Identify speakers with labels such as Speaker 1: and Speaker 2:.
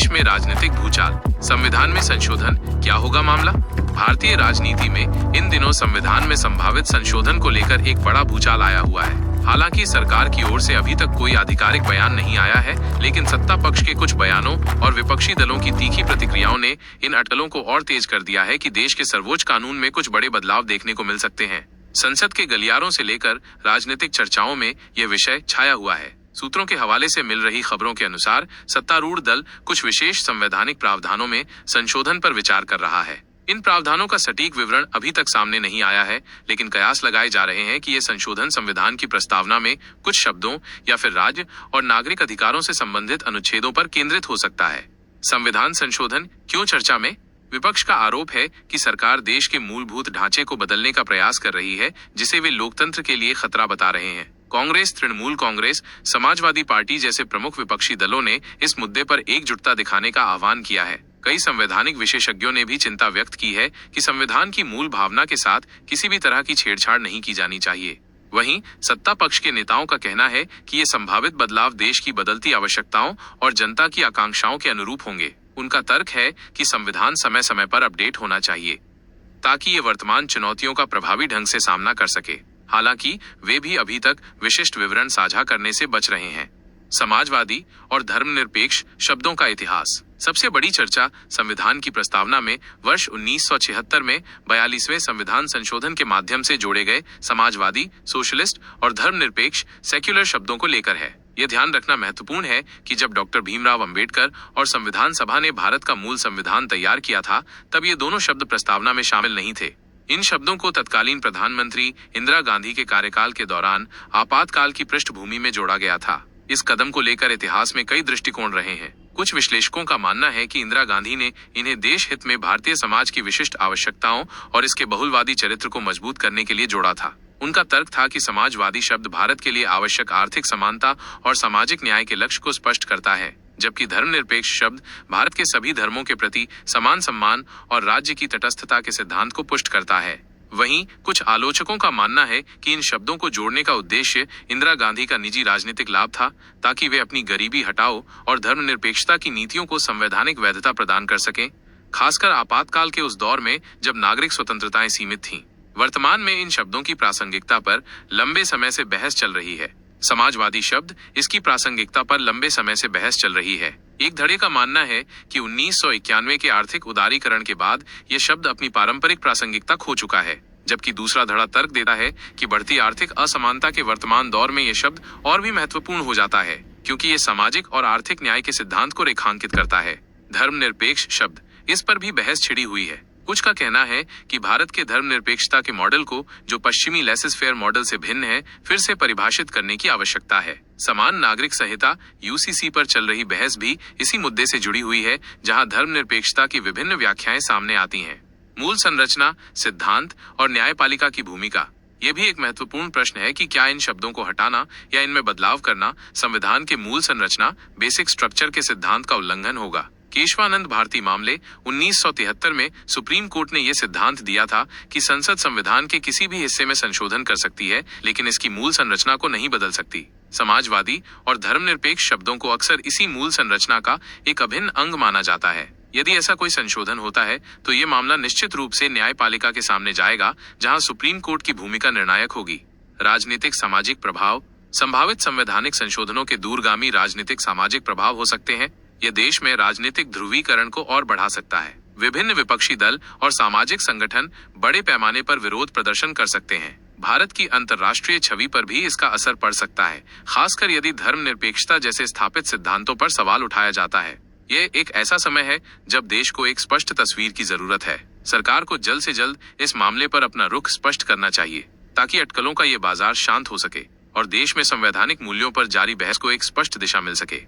Speaker 1: देश में राजनीतिक भूचाल, संविधान में संशोधन, क्या होगा मामला? भारतीय राजनीति में इन दिनों संविधान में संभावित संशोधन को लेकर एक बड़ा भूचाल आया हुआ है। हालांकि सरकार की ओर से अभी तक कोई आधिकारिक बयान नहीं आया है, लेकिन सत्ता पक्ष के कुछ बयानों और विपक्षी दलों की तीखी प्रतिक्रियाओं ने इन अटकलों को और तेज कर दिया है कि देश के सर्वोच्च कानून में कुछ बड़े बदलाव देखने को मिल सकते हैं। संसद के गलियारों से लेकर राजनीतिक चर्चाओं में यह विषय छाया हुआ है। सूत्रों के हवाले से मिल रही खबरों के अनुसार सत्तारूढ़ दल कुछ विशेष संवैधानिक प्रावधानों में संशोधन पर विचार कर रहा है। इन प्रावधानों का सटीक विवरण अभी तक सामने नहीं आया है, लेकिन कयास लगाए जा रहे हैं कि ये संशोधन संविधान की प्रस्तावना में कुछ शब्दों या फिर राज्य और नागरिक अधिकारों से संबंधित अनुच्छेदों पर केंद्रित हो सकता है। संविधान संशोधन क्यों चर्चा में? विपक्ष का आरोप है कि सरकार देश के मूलभूत ढांचे को बदलने का प्रयास कर रही है, जिसे वे लोकतंत्र के लिए खतरा बता रहे हैं। कांग्रेस, तृणमूल कांग्रेस, समाजवादी पार्टी जैसे प्रमुख विपक्षी दलों ने इस मुद्दे पर एकजुटता दिखाने का आह्वान किया है। कई संवैधानिक विशेषज्ञों ने भी चिंता व्यक्त की है कि संविधान की मूल भावना के साथ किसी भी तरह की छेड़छाड़ नहीं की जानी चाहिए। वहीं सत्ता पक्ष के नेताओं का कहना है कि ये संभावित बदलाव देश की बदलती आवश्यकताओं और जनता की आकांक्षाओं के अनुरूप होंगे। उनका तर्क है कि संविधान समय समय पर अपडेट होना चाहिए ताकि ये वर्तमान चुनौतियों का प्रभावी ढंग से सामना कर सके। हालांकि वे भी अभी तक विशिष्ट विवरण साझा करने से बच रहे हैं। समाजवादी और धर्मनिरपेक्ष शब्दों का इतिहास। सबसे बड़ी चर्चा संविधान की प्रस्तावना में वर्ष 1976 में 42वें संविधान संशोधन के माध्यम से जोड़े गए समाजवादी, सोशलिस्ट और धर्मनिरपेक्ष सेक्युलर शब्दों को लेकर है। यह ध्यान रखना महत्वपूर्ण है कि जब डॉक्टर भीमराव अंबेडकर और संविधान सभा ने भारत का मूल संविधान तैयार किया था, तब ये दोनों शब्द प्रस्तावना में शामिल नहीं थे। इन शब्दों को तत्कालीन प्रधानमंत्री इंदिरा गांधी के कार्यकाल के दौरान आपातकाल की पृष्ठभूमि में जोड़ा गया था। इस कदम को लेकर इतिहास में कई दृष्टिकोण रहे हैं। कुछ विश्लेषकों का मानना है कि इंदिरा गांधी ने इन्हें देश हित में भारतीय समाज की विशिष्ट आवश्यकताओं और इसके बहुलवादी चरित्र को मजबूत करने के लिए जोड़ा था। उनका तर्क था कि समाजवादी शब्द भारत के लिए आवश्यक आर्थिक समानता और सामाजिक न्याय के लक्ष्य को स्पष्ट करता है, जबकि धर्मनिरपेक्ष शब्द भारत के सभी धर्मों के प्रति समान सम्मान और राज्य की तटस्थता के सिद्धांत को पुष्ट करता है। वहीं कुछ आलोचकों का मानना है कि इन शब्दों को जोड़ने का उद्देश्य इंदिरा गांधी का निजी राजनीतिक लाभ था, ताकि वे अपनी गरीबी हटाओ और धर्मनिरपेक्षता की नीतियों को संवैधानिक वैधता प्रदान कर सकें, खासकर आपातकाल के उस दौर में जब नागरिक स्वतंत्रताएं सीमित थीं। वर्तमान में इन शब्दों की प्रासंगिकता पर लंबे समय से बहस चल रही है। समाजवादी शब्द, इसकी प्रासंगिकता पर लंबे समय से बहस चल रही है। एक धड़े का मानना है कि 1991 के आर्थिक उदारीकरण के बाद ये शब्द अपनी पारंपरिक प्रासंगिकता खो चुका है, जबकि दूसरा धड़ा तर्क देता है कि बढ़ती आर्थिक असमानता के वर्तमान दौर में ये शब्द और भी महत्वपूर्ण हो जाता है, क्योंकि ये सामाजिक और आर्थिक न्याय के सिद्धांत को रेखांकित करता है। धर्मनिरपेक्ष शब्द, इस पर भी बहस छिड़ी हुई है। कुछ का कहना है कि भारत के धर्मनिरपेक्षता के मॉडल को, जो पश्चिमी लेसेस फेयर मॉडल से भिन्न है, फिर से परिभाषित करने की आवश्यकता है। समान नागरिक संहिता यूसीसी पर चल रही बहस भी इसी मुद्दे से जुड़ी हुई है, जहां धर्मनिरपेक्षता की विभिन्न व्याख्याएं सामने आती हैं। मूल संरचना, सिद्धांत और न्यायपालिका की भूमिका, यह भी एक महत्वपूर्ण प्रश्न है कि क्या इन शब्दों को हटाना या इनमें बदलाव करना संविधान के मूल संरचना, बेसिक स्ट्रक्चर के सिद्धांत का उल्लंघन होगा। केशवानंद भारती मामले 1973 में सुप्रीम कोर्ट ने यह सिद्धांत दिया था कि संसद संविधान के किसी भी हिस्से में संशोधन कर सकती है, लेकिन इसकी मूल संरचना को नहीं बदल सकती। समाजवादी और धर्मनिरपेक्ष शब्दों को अक्सर इसी मूल संरचना का एक अभिन्न अंग माना जाता है। यदि ऐसा कोई संशोधन होता है तो ये मामला निश्चित रूप से न्यायपालिका के सामने जाएगा, जहां सुप्रीम कोर्ट की भूमिका निर्णायक होगी। राजनीतिक सामाजिक प्रभाव। संभावित संवैधानिक संशोधनों के दूरगामी राजनीतिक सामाजिक प्रभाव हो सकते हैं। यह देश में राजनीतिक ध्रुवीकरण को और बढ़ा सकता है। विभिन्न विपक्षी दल और सामाजिक संगठन बड़े पैमाने पर विरोध प्रदर्शन कर सकते हैं। भारत की अंतर्राष्ट्रीय छवि पर भी इसका असर पड़ सकता है, खासकर यदि धर्मनिरपेक्षता जैसे स्थापित सिद्धांतों पर सवाल उठाया जाता है। यह एक ऐसा समय है जब देश को एक स्पष्ट तस्वीर की जरूरत है। सरकार को जल्द से जल्द इस मामले पर अपना रुख स्पष्ट करना चाहिए, ताकि अटकलों का ये बाजार शांत हो सके और देश में संवैधानिक मूल्यों पर जारी बहस को एक स्पष्ट दिशा मिल सके।